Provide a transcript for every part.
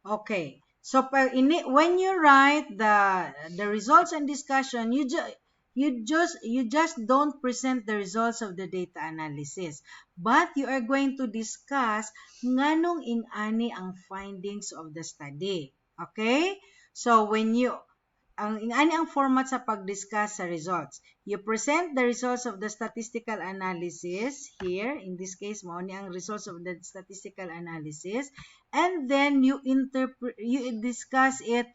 Okay. So when you write the results and discussion, you just don't present the results of the data analysis, but you are going to discuss nganong ingani ang findings of the study. Okay? So ingani ang format sa pag-discuss sa results. You present the results of the statistical analysis here. In this case, mao ni ang results of the statistical analysis. And then you discuss it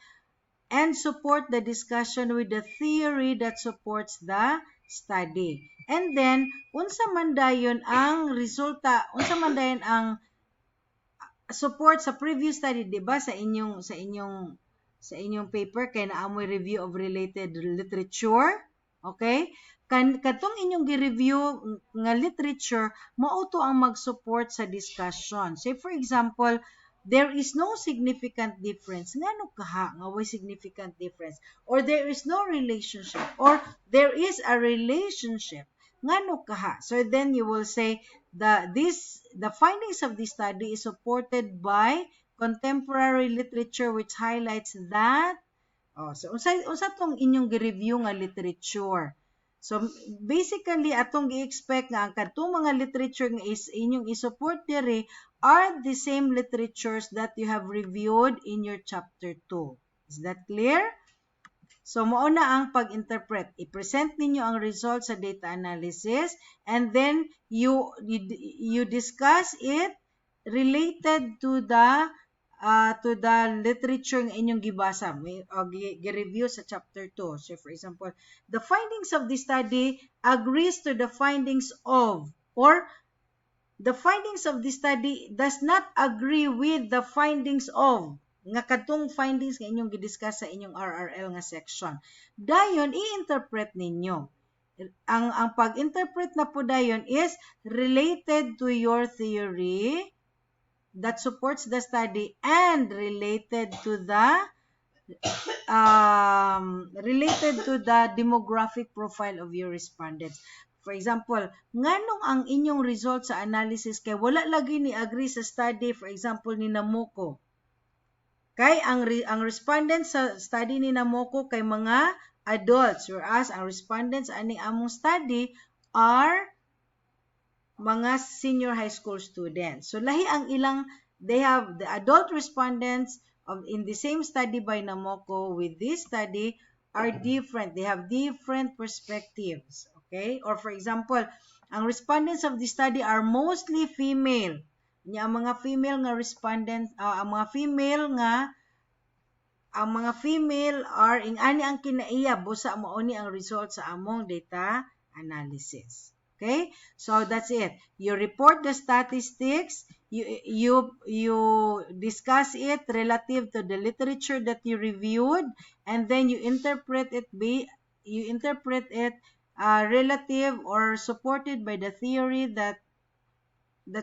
and support the discussion with the theory that supports the study. And then, unsa man dayon ang resulta, unsa man dayon ang support sa previous study, di ba, sa inyong paper kay naamoy review of related literature. Okay? Katong inyong gi-review nga literature, mao to ang mag-support sa discussion. Say for example, there is no significant difference. Ngano kaha nga way significant difference? Or there is no relationship, or there is a relationship. Ngano kaha? So then you will say the findings of this study is supported by contemporary literature which highlights that. So unsa tong inyong gi-review nga literature? So basically atong gi-expect nga ang kadtong mga literature nga inyong i-support diri are the same literatures that you have reviewed in your chapter 2. Is that clear? So mao na ang pag-interpret. I-present ninyo ang results sa data analysis, and then you discuss it related to the literature nga inyong gibasa, gi-review sa chapter 2. So for example, the findings of this study agrees to the findings of, or the findings of this study does not agree with the findings of, nga kadtong findings nga inyong gidiscuss sa inyong RRL nga section. Dayon i-interpret ninyo. Ang pag-interpret na po dayon is related to your theory that supports the study and related to the demographic profile of your respondents. For example, nganong ang inyong results sa analysis kay wala lagi ni agree sa study, for example ni Namoko. Kay ang respondents sa study ni Namoko kay mga adults, whereas ang respondents aning among study are mga senior high school students. So lahi ang they have the adult respondents in the same study by Namoko with this study are different. They have different perspectives. Okay? Or for example, ang respondents of the study are mostly female. Ang mga female nga respondents, ang mga female are ingani ang kinaiya busa mao ni ang result sa among data analysis. Okay? So that's it. You report the statistics, you discuss it relative to the literature that you reviewed, and then you interpret it relative or supported by the theory that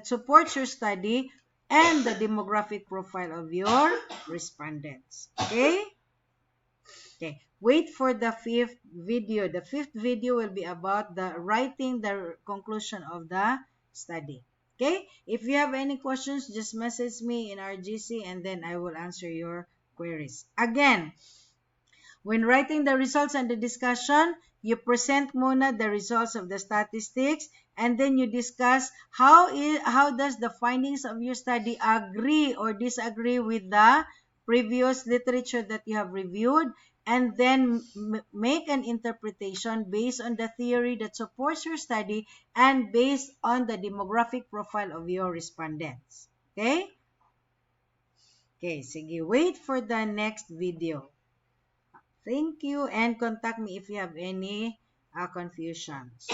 supports your study and the demographic profile of your respondents. Okay? Okay. Wait for the 5th video. The 5th video will be about writing the conclusion of the study. Okay? If you have any questions, just message me in RGC and then I will answer your queries. Again, when writing the results and the discussion, you present muna the results of the statistics, and then you discuss how does the findings of your study agree or disagree with the previous literature that you have reviewed, and then make an interpretation based on the theory that supports your study and based on the demographic profile of your respondents. Okay? Okay, sige. Wait for the next video. Thank you, and contact me if you have any confusions.